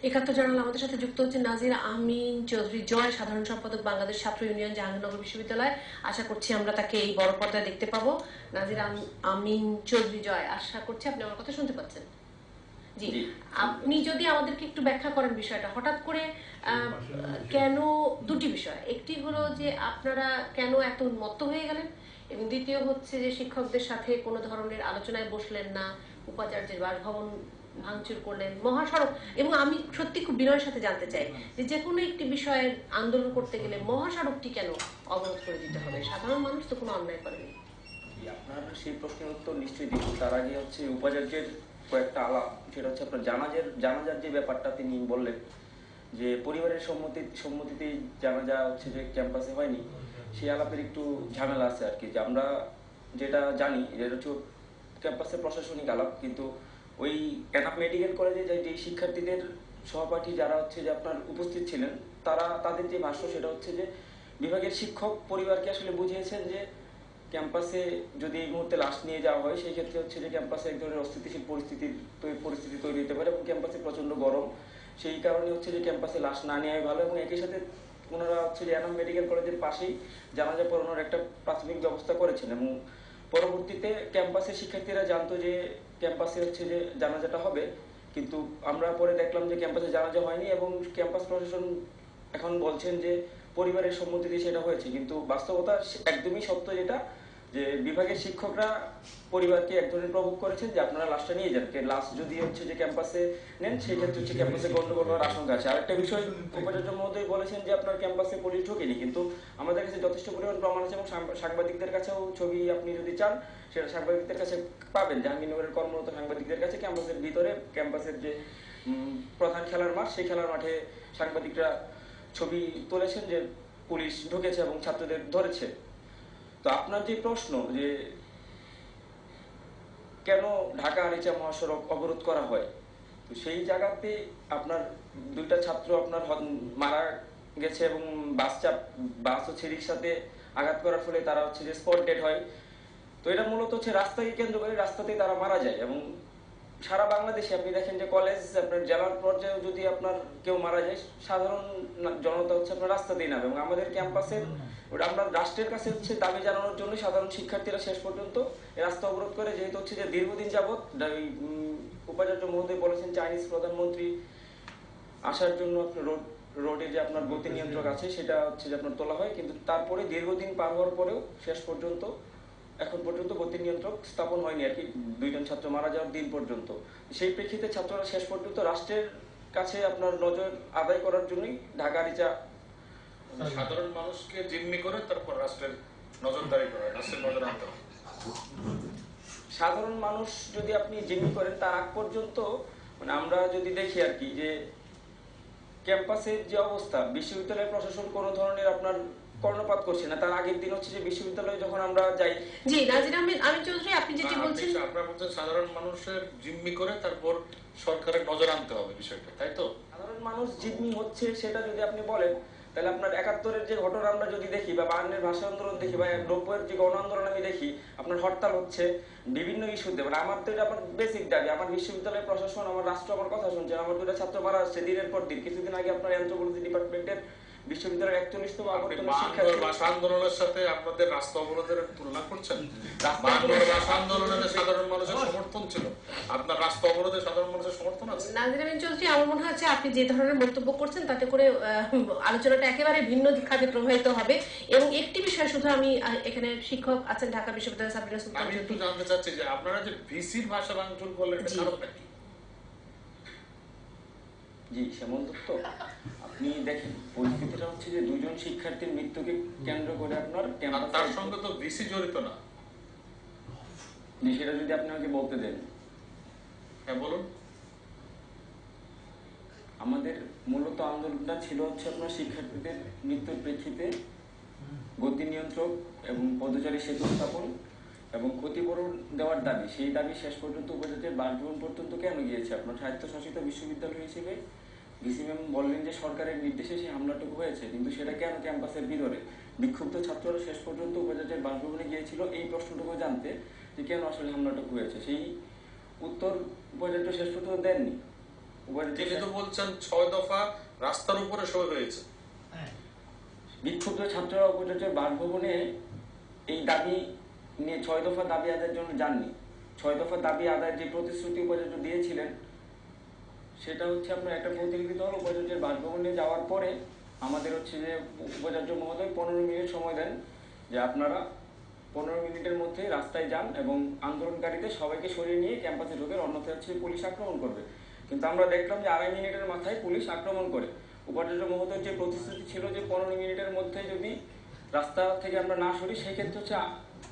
একাত্তর জানাল আমাদের সাথে যুক্ত হচ্ছে নাজির আমিন চৌধুরী জয়, সাধারণ সম্পাদক বাংলাদেশ ছাত্র ইউনিয়ন জাহাঙ্গীরনগর বিশ্ববিদ্যালয়। আশা করছি আমরা তাকে এই বড় পর্দায় দেখতে পাবো। নাজির আমিন চৌধুরী জয়, আশা করছি আপনি আমার কথা শুনতে পাচ্ছেন। জি, আপনি যদি আমাদেরকে একটু ব্যাখ্যা করেন বিষয়টা, হঠাৎ করে কেন, দুটি বিষয়, একটি হলো যে আপনারা কেন এত উন্মত্ত হয়ে গেলেন, এবং দ্বিতীয় হচ্ছে যে শিক্ষকদের সাথে কোনো ধরনের আলোচনায় বসলেন না, উপাচার্যের বাসভবন ভাঙচুর করলেন, মহাসড়ক। এবং আমি সত্যি খুব বিনয়ের সাথে জানতে চাই যে কোনো একটি বিষয়ের আন্দোলন করতে গেলে মহাসড়কটি কেন অবরোধ করে দিতে হবে? সাধারণ মানুষ তো কোনো অন্যায় করেনি। আপনার সেই প্রশ্নের উত্তর নিশ্চয়ই দিব। তার আগে হচ্ছে উপাচার্যের কয়েকটা আলাপ, সেটা হচ্ছে আপনার জানাজার যে ব্যাপারটা তিনি বললেন যে পরিবারের সম্মতিতেই জানাজা হচ্ছে যে ক্যাম্পাসে হয়নি, সেই আলাপের একটু ঝামেলা আছে আর কি। যে আমরা যেটা জানি যেটা হচ্ছে ক্যাম্পাসের প্রশাসনিক আলাপ, কিন্তু ওই এনাফ মেডিকেল কলেজে যে শিক্ষার্থীদের সহপাঠী যারা হচ্ছে যে আপনার উপস্থিত ছিলেন, তাদের যে ভাষ্য সেটা হচ্ছে যে বিভাগের শিক্ষক পরিবারকে আসলে বুঝিয়েছেন যে ক্যাম্পাসে যদি এই মুহূর্তে লাশ নিয়ে যাওয়া হয়, সেই ক্ষেত্রে হচ্ছে যে ক্যাম্পাসে এক ধরনের অস্থিতিশীল পরিস্থিতি তৈরি হতে পারে এবং ক্যাম্পাসে প্রচন্ড গরম। সেই কারণে হচ্ছে যে ক্যাম্পাসে লাশ না নেওয়াই ভালো। এবং একই সাথে ওনারা হচ্ছে যে এনাম মেডিকেল কলেজের পাশেই জানাজা পড়ানোর একটা প্রাথমিক ব্যবস্থা করেছেন। এবং পরবর্তীতে ক্যাম্পাসের শিক্ষার্থীরা জানতো যে ক্যাম্পাসে হচ্ছে যে জানাজাটা হবে, কিন্তু আমরা পরে দেখলাম যে ক্যাম্পাসে জানাজা হয়নি এবং ক্যাম্পাস প্রশাসন এখন বলছেন যে পরিবারের সম্মতিতে সেটা হয়েছে। কিন্তু বাস্তবতা একদমই সত্য, যেটা যে বিভাগের শিক্ষকরা পরিবারকে এক ধরনের প্রভোগ করেছেন যে আপনারা লাশটা নিয়ে যান, লাশ যদি হচ্ছে যে ক্যাম্পাসে নেন সেই ক্ষেত্রে হচ্ছে ক্যাম্পাসে গন্ডগোল হওয়ার আশঙ্কা আছে। আরেকটা বিষয়, উপাচার্য মহোদয় বলেছেন যে আপনার ক্যাম্পাসে পুলিশ ঢোকেনি, কিন্তু আমাদের কাছে যথেষ্ট পরিমাণ প্রমাণ আছে এবং সাংবাদিকদের কাছেও ছবি আপনি যদি চান সেটা সাংবাদিকদের কাছে পাবেন। জাহাঙ্গীরনগরের কর্মরত সাংবাদিকদের কাছে ক্যাম্পাসের ভিতরে, ক্যাম্পাসের যে প্রধান খেলার মাঠ, সেই খেলার মাঠে সাংবাদিকরা ছবি তুলেছেন যে পুলিশ ঢুকেছে এবং ছাত্রদের ধরেছে। তো আপনার যে প্রশ্ন যে কেন ঢাকা আরিচা মহাসড়ক অবরোধ করা হয়, তো সেই জায়গাতে আপনার দুইটা ছাত্র আপনার মারা গেছে এবং বাস ও ছেড়ির সাথে আঘাত করার ফলে তারা হচ্ছে যে স্পট ডেড হয়। তো এটা মূলত হচ্ছে রাস্তাকে কেন্দ্র করে, রাস্তাতেই তারা মারা যায়। এবং সারা বাংলাদেশে আপনি দেখেন যে কলেজ আপনার জেলার পর্যায়ে যদি আপনার কেউ মারা যায়, সাধারণ জনতা হচ্ছে আপনার রাস্তাতেই নামে। এবং আমাদের ক্যাম্পাসের আমরা রাষ্ট্রের কাছে হচ্ছে দাবি জানানোর জন্য সাধারণ শিক্ষার্থীরা শেষ পর্যন্ত রাস্তা অবরোধ করে, যেহেতু হচ্ছে যে দীর্ঘদিন যাবৎ উপাচার্য মহোদয় বলেছেন চাইনিজ প্রধানমন্ত্রী আসার জন্য আপনার রোডে যে আপনার গতি নিয়ন্ত্রক আছে সেটা হচ্ছে যে আপনার তোলা হয়, কিন্তু তারপরে দীর্ঘদিন পার হওয়ার পরেও শেষ পর্যন্ত এখন পর্যন্ত গতি নিয়ন্ত্রক স্থাপন হয়নি আর কি, দুইজন ছাত্র মারা যাওয়ার দিন পর্যন্ত। সেই প্রেক্ষিতে ছাত্ররা শেষ পর্যন্ত রাষ্ট্রের কাছে আপনার নজর আদায় করার জন্যই ঢাকা আরিচা সাধারণ মানুষকে জিম্মি করে তারপর রাষ্ট্রের নজরদারি করে, রাষ্ট্রের নজর আনতে হবে। সাধারণ মানুষ যদি আপনি জিম্মি করেন, তার আগ পর্যন্ত মানে আমরা যদি দেখি আর কি যে ক্যাম্পাসের যে অবস্থা, বিশ্ববিদ্যালয় প্রশাসন কোনো ধরনের আপনার কর্ণপাত করছে না। তার আগের দিন হচ্ছে যে বিশ্ববিদ্যালয়ে যখন আমরা যাই, জি নাজির আহমেদ আমিন চৌধুরী, আপনি যেটি বলছেন, আপনারা বলছেন সাধারণ মানুষের জিম্মি করে তারপর সরকারের নজর আনতে হবে বিষয়টা, তাই তো? সাধারণ মানুষ জিম্মি হচ্ছে সেটা যদি আপনি বলেন, তাহলে আপনার ৭১-এর যে ঘটনা আমরা যদি দেখি, বা ৫২-এর ভাষা আন্দোলন দেখি, বা ৯০-এর যে গণ আন্দোলন আমি দেখি, আপনার হরতাল হচ্ছে বিভিন্ন ইস্যুতে। মানে আমার তো এটা আমার বেসিক দাবি, আমার বিশ্ববিদ্যালয় প্রশাসন, আমার রাষ্ট্র আমার কথা শুনছে। আমার দুটো ছাত্র মারা আসছে দিনের পর দিন। কিছুদিন আগে আপনার অ্যানথ্রোপোলজি ডিপার্টমেন্টের বিশ্ববিদ্যালয়ের ৪১তম ভাষা আন্দোলনের সাথে আপনাদের রাস্তা অবরোধের তুলনা করছেন? ভাষা আন্দোলনের সাধারণ মানুষের সমর্থন ছিল, আপনার রাস্তা অবরোধে সাধারণ মানুষের সমর্থন আছে? নাজির আমিন চৌধুরী, আমার মনে হচ্ছে আপনি যে ধরনের মন্তব্য করছেন তাতে করে আলোচনাটা একেবারে ভিন্ন খাতে প্রবাহিত হবে। এবং একটি বিষয় শুধু আমি এখানে শিক্ষক আছেন ঢাকা বিশ্ববিদ্যালয়ের সাবরিনা সুলতান, আমি একটু জানতে চাচ্ছি যে আপনারা যে ভিসির ভাষা ভাঙচুর করলেন এটা কারণটা কি? জি শ্যামল দত্ত, আপনি দেখেন পরিস্থিতিটা হচ্ছে যে দুজন শিক্ষার্থীর মৃত্যুকে কেন্দ্র করে আপনার তার সঙ্গে তো ভিসি জড়িত না। সেটা যদি আপনি আমাকে বলতে দেন। হ্যাঁ বলুন। আমাদের মূলত আন্দোলনটা ছিল হচ্ছে আপনার শিক্ষার্থীদের মৃত্যুর প্রেক্ষিতে গতি নিয়ন্ত্রক এবং পদচারী সেতু স্থাপন এবং ক্ষতিপূরণ দেওয়ার দাবি। সেই দাবি শেষ পর্যন্ত উপাচার্যের বাসভবন পর্যন্ত কেন গিয়েছে? আপনার স্বায়ত্তশাসিত বিশ্ববিদ্যালয় হিসেবে ভিসি ম্যাম বললেন যে সরকারের নির্দেশে সেই হামলাটুকু হয়েছে, কিন্তু সেটা কেন ক্যাম্পাসের ভিতরে? বিক্ষুব্ধ ছাত্ররা শেষ পর্যন্ত উপাচার্যের বাসভবনে গিয়েছিল এই প্রশ্নটুকু জানতে যে কেন আসলে হামলাটুকু হয়েছে। সেই উত্তর উপাচার্য শেষ পর্যন্ত দেননি। তিনি তো বলছেন 6 দফা রাস্তার উপরে সই হয়েছে। বিক্ষুব্ধ ছাত্ররা উপাচার্যের বাসভবনে এই দাবি নিয়ে 6 দফা দাবি আদায়ের জন্য যাননি। 6 দফা দাবি আদায়ের যে প্রতিশ্রুতি উপাচার্য দিয়েছিলেন সেটা হচ্ছে আপনার একটা প্রতিনিধি দল উপাচার্যের বাসভবনে যাওয়ার পরে আমাদের হচ্ছে যে উপাচার্য মহোদয় 15 মিনিট সময় দেন যে আপনারা 15 মিনিটের মধ্যে রাস্তায় যান এবং আন্দোলনকারীদের সবাইকে সরিয়ে নিয়ে ক্যাম্পাসে ঢোকে, অন্যথায় হচ্ছে পুলিশ আক্রমণ করবে। কিন্তু আমরা দেখলাম যে 2.5 মিনিটের মাথায় পুলিশ আক্রমণ করে। উপাচার্য মহোদয়ের যে প্রতিশ্রুতি ছিল যে 15 মিনিটের মধ্যে যদি রাস্তা থেকে আমরা না সরি সেই ক্ষেত্রে হচ্ছে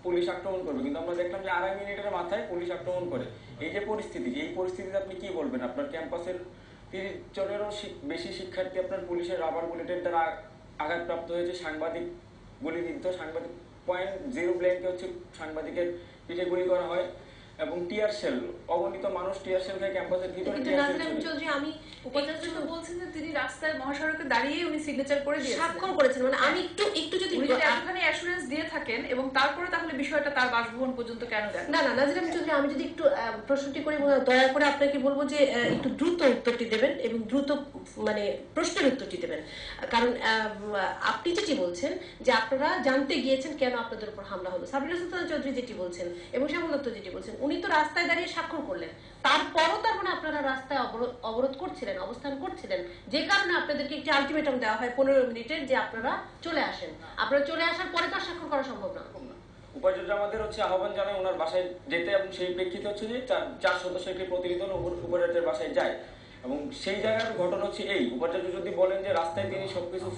পুলিশ আক্রমণ করবে, কিন্তু আমরা দেখলাম যে 2.5 মিনিটের মাথায় পুলিশ আক্রমণ করে। এই যে পরিস্থিতি, এই পরিস্থিতিতে আপনি কি বলবেন? আপনার ক্যাম্পাসের 30 জনেরও বেশি শিক্ষার্থী আপনার পুলিশের রাবার বুলেটের দ্বারা আঘাতপ্রাপ্ত হয়েছে, সাংবাদিক গুলিবিদ্ধ, সাংবাদিক .0 ব্ল্যাঙ্কে হচ্ছে সাংবাদিকের পিঠে গুলি করা হয় এবং টিয়ার সেল, অগণিত মানুষ টিয়ার সেল খায় ক্যাম্পাসের ভিতরে। কিন্তু নাজনীন আহমেদ চৌধুরী, আমি উপাচার্য তো বলছেন যে তিনি রাস্তায় মহাসড়কে দাঁড়িয়ে উনি সিগনেচার করে দিয়েছেন, স্বাক্ষর করেছেন, মানে আমি একটু যদি উনি যদি এতখানি অ্যাসুরেন্স দিয়ে থাকেন এবং তারপরে তাহলে বিষয়টা তার বাসভবন পর্যন্ত কেন গেল? না নাজনীন আহমেদ চৌধুরী, আমি যদি একটু প্রশ্নটি করে দয়া করে আপনাকে বলবো যে একটু দ্রুত উত্তরটি দেবেন এবং দ্রুত মানে প্রশ্নের উত্তরটি দেবেন, কারণ আপনি যেটি বলছেন যে আপনারা জানতে গিয়েছেন কেন আপনাদের উপর হামলা হলো, সাবিনা সুলতানা চৌধুরী যেটি বলছেন এবং শ্যামল দত্ত যেটি বলছেন, উনি তো রাস্তায় দাঁড়িয়ে স্বাক্ষর করলেন, তারপরও তার মানে আপনারা রাস্তায় অবরোধ করছিলেন, অবস্থান করছিলেন, যে কারণে আপনাদেরকে একটি আলটিমেটাম দেওয়া হয় 15 মিনিটের যে আপনারা চলে আসেন। আপনারা চলে আসার পরে তো স্বাক্ষর করা সম্ভব না। উপাচার্য আমাদের হচ্ছে আহ্বান জানায় ওনার বাসায় যেতে এবং সেই প্রেক্ষিতে হচ্ছে যে 4 সদস্যের একটি প্রতিনিধি দল উপাচার্যের বাসায় যায় এবং সেই জায়গার ঘটনা হচ্ছে এই, উপাচার্য যদি বলেন যে রাস্তায় তিনি সবকিছু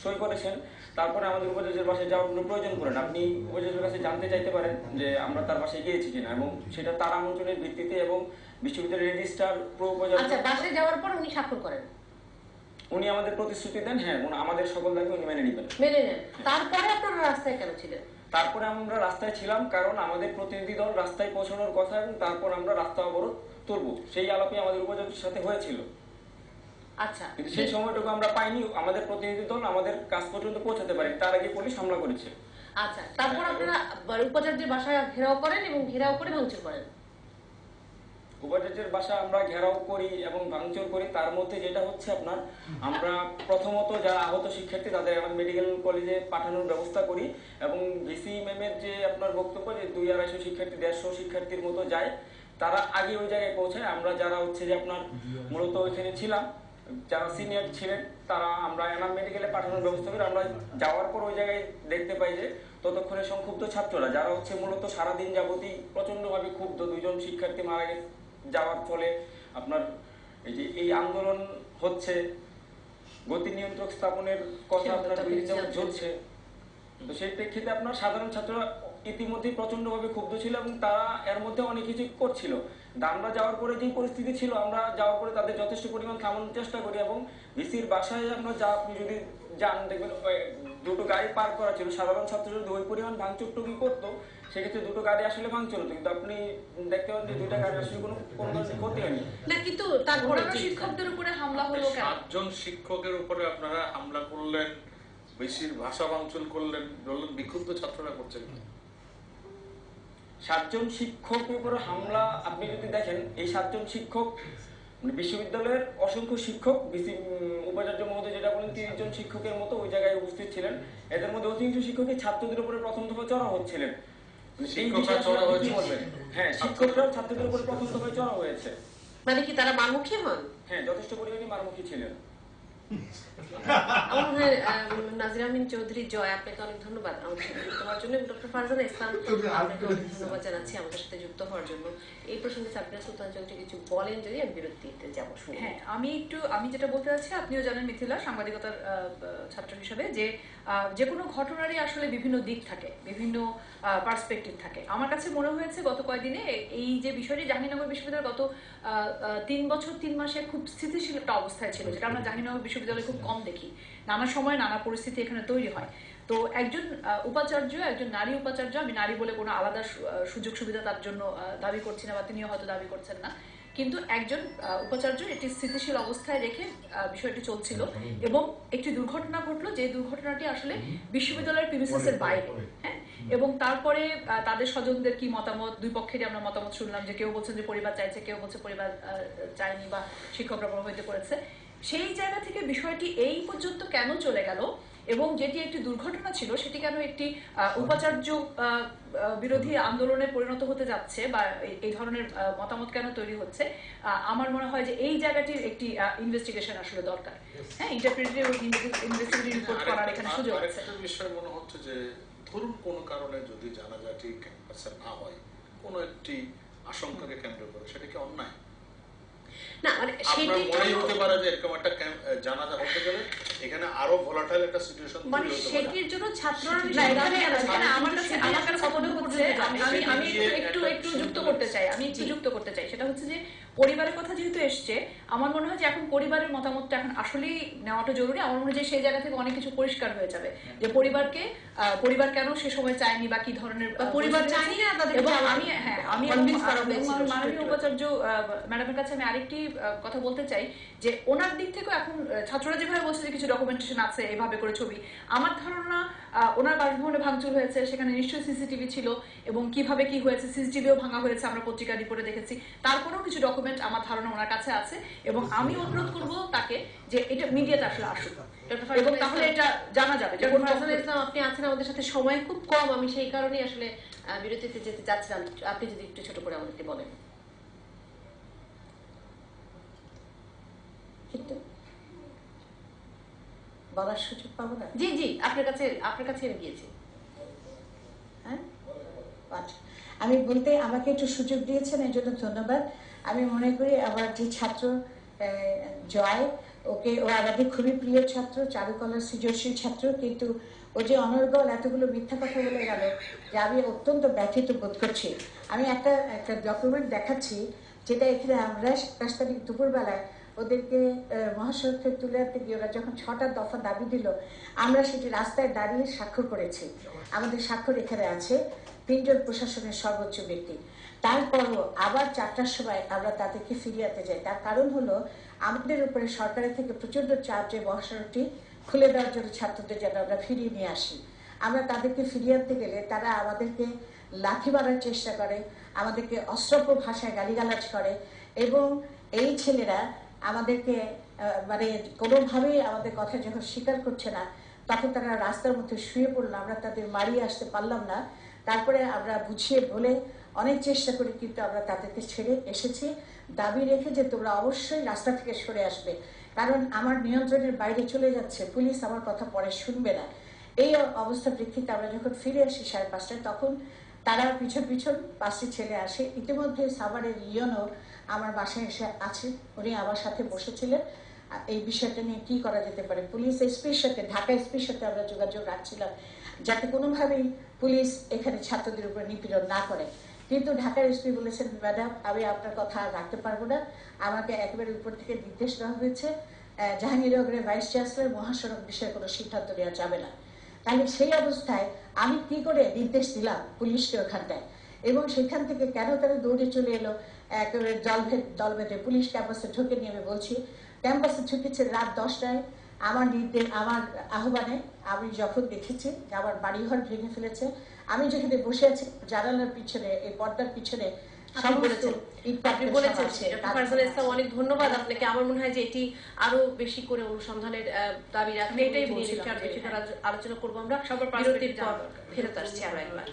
সই করেছেন তারপরে আমাদের উপাচার্যের বাসায় যাওয়ার কোনো প্রয়োজন পড়ে না। আপনি উপাচার্যের কাছে জানতে চাইতে পারেন যে আমরা তার বাসায় গিয়েছি কিনা, এবং সেটা তার আমন্ত্রণের ভিত্তিতে এবং বিশ্ববিদ্যালয়ের রেজিস্ট্রার উপাচার্য। আচ্ছা, বাসায় যাওয়ার পর উনি স্বাক্ষর করেন, উনি আমাদের প্রতিশ্রুতি দেন, হ্যাঁ আমাদের সকল দাবি উনি মেনে নেবেন, মেনে নেন। তারপরে আপনারা রাস্তায় কেন ছিলেন? তারপরে আমরা রাস্তায় ছিলাম কারণ আমাদের প্রতিনিধি দল রাস্তায় পৌঁছানোর কথা এবং তারপর আমরা রাস্তা অবরোধ তুলব, সেই আলাপে আমাদের উপাচার্যের সাথে হয়েছিল। আচ্ছা, কিন্তু সেই সময়টুকু আমরা পাইনি, আমাদের প্রতিনিধি দল আমাদের কাজ পর্যন্ত পৌঁছাতে পারে, তার আগে পুলিশ হামলা করেছে। আচ্ছা, তারপর আপনারা উপাচার্যের বাসায় ঘেরাও করেন এবং ঘেরাও করে ভাঙচুর করেন। উপাচার্যের বাসা আমরা ঘেরাও করি এবং ভাঙচুর করি, তার মধ্যে যেটা হচ্ছে আপনার আমরা প্রথমত যারা আহত শিক্ষার্থী তাদের আমাদের মেডিকেল কলেজে পাঠানোর ব্যবস্থা করি এবং ভিসি ম্যামের যে আপনার বক্তব্য যে 200-250 শিক্ষার্থী 150 শিক্ষার্থীর মতো যায়, তারা আগে ওই জায়গায় পৌঁছায়। আমরা যারা হচ্ছে যে আপনার মূলত ওইখানে ছিলাম, যারা সিনিয়র ছিলেন, তারা আমরা এনাম মেডিকেলে পাঠানোর ব্যবস্থা করি। আমরা যাওয়ার পর ওই জায়গায় দেখতে পাই যে ততক্ষণে সংক্ষুব্ধ ছাত্ররা যারা হচ্ছে মূলত সারাদিন যাবতই প্রচন্ডভাবে ক্ষুব্ধ, 2 জন শিক্ষার্থী মারা গেছে যাওয়ার ফলে আপনার এই যে এই আন্দোলন হচ্ছে, গতি নিয়ন্ত্রক স্থাপনের কথা আপনার ঝুলছে, তো সেই প্রেক্ষিতে আপনার সাধারণ ছাত্ররা ইতিমধ্যেই প্রচন্ডভাবে ক্ষুব্ধ ছিল এবং তারা এর মধ্যে অনেক কিছু করছিল। আমরা যাওয়ার পরে যে পরিস্থিতি ছিল, আমরা যাওয়ার পরে তাদের যথেষ্ট পরিমাণ থামানোর চেষ্টা করি এবং ভিসির বাসায় আপনার আপনি যদি যান দেখবেন 2টো গাড়ি পার্ক করা ছিল। সাধারণ ছাত্র যদি ওই পরিমাণ ভাঙচুর টুকি করতো সেক্ষেত্রে 2টো গাড়ি আসলে ভাঙচুর হতো, কিন্তু আপনি দেখতে পান যে 2টা গাড়ি আসলে কোনো ক্ষতি হয়নি না। কিন্তু তারপরে শিক্ষকদের উপরে হামলা হলো কেন? 7 জন শিক্ষকের উপরে আপনারা হামলা করলেন, বেশির ভাষা ভাঙচুর করলেন, বললেন বিক্ষুব্ধ ছাত্ররা করছেন। 7 জন শিক্ষকের উপরে হামলা আপনি যদি দেখেন, এই 7 জন শিক্ষক বিশ্ববিদ্যালয়ের অসংখ্য শিক্ষক, উপাচার্য মহোদয় যেটা বলেন 30 জন শিক্ষকের মতো ওই জায়গায় উপস্থিত ছিলেন। এদের মধ্যে অধিকাংশ শিক্ষকই ছাত্রদের উপরে প্রথম দফা চড়া হচ্ছিলেন। হ্যাঁ, শিক্ষকরাও ছাত্রদের উপরে প্রথম দফায় চড়া হয়েছে। মানে কি তারা মারমুখী হন? হ্যাঁ, যথেষ্ট পরিমাণে মারমুখী ছিলেন। আমার মনে হয় নাজির আমিন চৌধুরী জয়, আপনাকে অনেক ধন্যবাদ আমাদের সাথে যুক্ত হওয়ার জন্য। ডক্টর ফারজানা ইসলাম, আপনাকে অনেক ধন্যবাদ জানাচ্ছি আমাদের সাথে যুক্ত হওয়ার জন্য। এই প্রসঙ্গে সাবিনা সুলতানা চৌধুরী কিছু বলেন যদি আমি বিরতিতে যাবো। হ্যাঁ, আমি যেটা বলতে চাচ্ছি, আপনিও জানেন মিথিলা, সাংবাদিকতার ছাত্র হিসেবে, যে কোনো ঘটনারই আসলে বিভিন্ন দিক থাকে, বিভিন্ন পার্সপেক্টিভ থাকে। আমার কাছে মনে হয়েছে গত কয়েকদিনে এই যে বিষয়টি জাহাঙ্গীরনগর বিশ্ববিদ্যালয় গত 3 বছর 3 মাসে খুব স্থিতিশীল একটা অবস্থায় ছিল, যেটা আমরা জাহাঙ্গীরনগর বিশ্ববিদ্যালয়ে খুব কম দেখি। নানা সময় নানা পরিস্থিতি এখানে তৈরি হয়। তো একজন উপাচার্য, একজন নারী উপাচার্য, আমি নারী বলে কোনো আলাদা সুযোগ সুবিধা তার জন্য দাবি করছি না, বা তিনিও হয়তো দাবি করছেন না, কিন্তু একজন উপাচার্য এটি স্থিতিশীল অবস্থায় রেখে বিষয়টি চলছিল এবং একটি দুর্ঘটনা ঘটলো, যে দুর্ঘটনাটি আসলে বিশ্ববিদ্যালয়ের প্রিমিসেসের বাইরে। হ্যাঁ, এবং তারপরে তাদের স্বজনদের কি মতামত, দুই পক্ষেরই আমরা মতামত শুনলাম, যে কেউ বলছেন যে পরিবার চাইছে, কেউ বলছে পরিবার চায়নি বা শিক্ষকরা প্রভাবিত করেছে। সেই জায়গা থেকে বিষয়টি এই পর্যন্ত কেন চলে গেল এবং যেটি একটি দুর্ঘটনা ছিল সেটি কেন একটি উপাচার্য বিরোধী আন্দোলনে পরিণত হতে যাচ্ছে বা এই ধরনের মতামত কেন তৈরি হচ্ছে, আমার মনে হয় যে এই জায়গাটির একটি ইনভেস্টিগেশন আসলে দরকার। হ্যাঁ, ইন্টারপ্রিটেটিভ ইনভেস্টিগেটিভ রিপোর্ট করার এখানে সুযোগ আছে। একটা বিষয় মনে হচ্ছে যে ধরুন কোনো কারণে যদি জানাজাটি ক্যাম্পাসে না হয়, কোনো একটি আশঙ্কাকে কেন্দ্র করে, সেটা কি অন্যায়? না, মানে আপনার মনেই হতে পারে যে এরকম একটা জানাজা হতে গেলে এখানে আরো ভোলাটাইল একটা সিচুয়েশন মানে সেটির জন্য ছাত্ররা আমার কাছে কতটা হচ্ছে, আমি একটু যুক্ত করতে চাই, সেটা হচ্ছে যে পরিবারের কথা যেহেতু এসছে, আমার মনে হয় যে এখন পরিবারের মতামতটা এখন আসলেই নেওয়াটা জরুরি। আমার মনে হয় যে সেই জায়গা থেকে অনেক কিছু পরিষ্কার হয়ে যাবে, যে পরিবার কেন সে সময় চায়নি বা কি ধরনের পরিবার চায়নি না তাদের। এবং আমি মাননীয় উপাচার্য ম্যাডামের কাছে আমি আরেকটি কথা বলতে চাই যে ওনার দিক থেকেও এখন ছাত্ররা যেভাবে বলছে যে কিছু ডকুমেন্টেশন আছে এভাবে করে ছবি, আমার ধারণা ওনার বাসভবনে ভাঙচুর হয়েছে, সেখানে নিশ্চয়ই সিসিটিভি ছিল এবং কিভাবে কি হয়েছে সিসিটিভিও ভাঙা হয়েছে, আমরা পত্রিকা রিপোর্টে দেখেছি। তারপরেও কিছু ডকুমেন্ট আমার ধারণা ওনার কাছে আছে এবং আমি অনুরোধ করব তাকে যে এটা মিডিয়াতে আসলে আসুক এবং তাহলে এটা জানা যাবে। আপনি আছেন আমাদের সাথে, সময় খুব কম, আমি সেই কারণেই আসলে বিরতিতে যেতে চাচ্ছিলাম, আপনি যদি একটু ছোট করে আমাদেরকে বলেন। বলার সুযোগ পাবো না? জি জি, আপনার কাছে আমি গিয়েছি। হ্যাঁ, আচ্ছা, আমি বলতে আমাকে একটু সুযোগ দিয়েছেন, এই জন্য ধন্যবাদ। আমি মনে করি আমার যে ছাত্র জয়, ও আমাদের খুবই প্রিয় ছাত্র, চারুকলার সৃজনশীল ছাত্র, কিন্তু ও যে অনর্গল এতগুলো মিথ্যা কথা বলে গেল যে আমি অত্যন্ত ব্যথিত বোধ করছি। আমি একটা ডকুমেন্ট দেখাচ্ছি, যেটা এখানে আমরা 27 তারিখ দুপুরবেলায় ওদেরকে মহাসড়কে তুলে আনতে গিয়ে ওরা যখন 6টা দফা দাবি দিল, আমরা সেটি রাস্তায় দাঁড়িয়ে স্বাক্ষর করেছি। আমাদের স্বাক্ষর এখানে আছে, 3 জন প্রশাসনের সর্বোচ্চ ব্যক্তি। তারপরও আবার 4টার সময় আমরা তাদেরকে ফিরিয়ে আনতে যাই। তার কারণ হলো আমাদের উপরে সরকারের থেকে প্রচন্ড চাপ যে মহাসড়কটি খুলে দেওয়ার জন্য ছাত্রদের যেন আমরা ফিরিয়ে নিয়ে আসি। আমরা তাদেরকে ফিরিয়ে আনতে গেলে তারা আমাদেরকে লাঠি মারার চেষ্টা করে, আমাদেরকে অশ্রাব্য ভাষায় গালিগালাজ করে এবং এই ছেলেরা আমাদেরকে মানে কোনোভাবেই আমাদের কথা যখন স্বীকার করছে না, তখন তারা রাস্তার মধ্যে শুয়ে পড়লো। আমরা তাদের মারিয়ে আসতে পারলাম না। তারপরে আমরা বুঝিয়ে বলে অনেক চেষ্টা করি, কিন্তু আমরা তাদেরকে ছেড়ে এসেছি, দাবি রেখে যে তোমরা অবশ্যই রাস্তা থেকে সরে আসবে, কারণ আমার নিয়ন্ত্রণের বাইরে চলে যাচ্ছে, পুলিশ আমার কথা পরে শুনবে না। এই অবস্থার প্রেক্ষিতে আমরা যখন ফিরে আসি 5:30টায়, তখন তারা পিছন 5টি ছেলে আসে। ইতিমধ্যে সাভারের ইয়নও আমার বাসায় এসে আছে, উনি আমার সাথে বসেছিলেন এই বিষয়টা নিয়ে কি করা যেতে পারে। পুলিশ এসপির সাথে, ঢাকা এসপির সাথে আমরা যোগাযোগ রাখছিলাম যাতে কোনোভাবেই পুলিশ এখানে ছাত্রদের উপর নিপীড়ন না করে, কিন্তু ঢাকার এসপি বলেছেন, ম্যাডাম আমি আপনার কথা আর রাখতে পারবো না, আমাকে একেবারে উপর থেকে নির্দেশ দেওয়া হয়েছে, জাহাঙ্গীরনগরের ভাইস চ্যান্সেলর মহাসড়ক বিষয়ে কোনো সিদ্ধান্ত নেওয়া যাবে না। তাহলে সেই অবস্থায় আমি কি করে নির্দেশ দিলাম পুলিশকে ওখানটায়, এবং সেখান থেকে কেন তারা দৌড়ে চলে এলো একেবারে দল বেঁধে পুলিশ ক্যাম্পাসে ঢুকে নিয়ে। আমি বলছি ক্যাম্পাসে ঢুকেছে রাত 10টায়, আমার আহ্বানে আমি যখন দেখেছি যে আমার বাড়িঘর ভেঙে ফেলেছে, আমি যেখানে বসে আছি জানালার পিছনে, এই পর্দার পিছনে অনেক ধন্যবাদ আপনাকে। আমার মনে হয় যে এটি আরো বেশি করে অনুসন্ধানের দাবি রাখবে, এটাই আলোচনা করবো আমরা। ফেরত আসছি আরো একবার।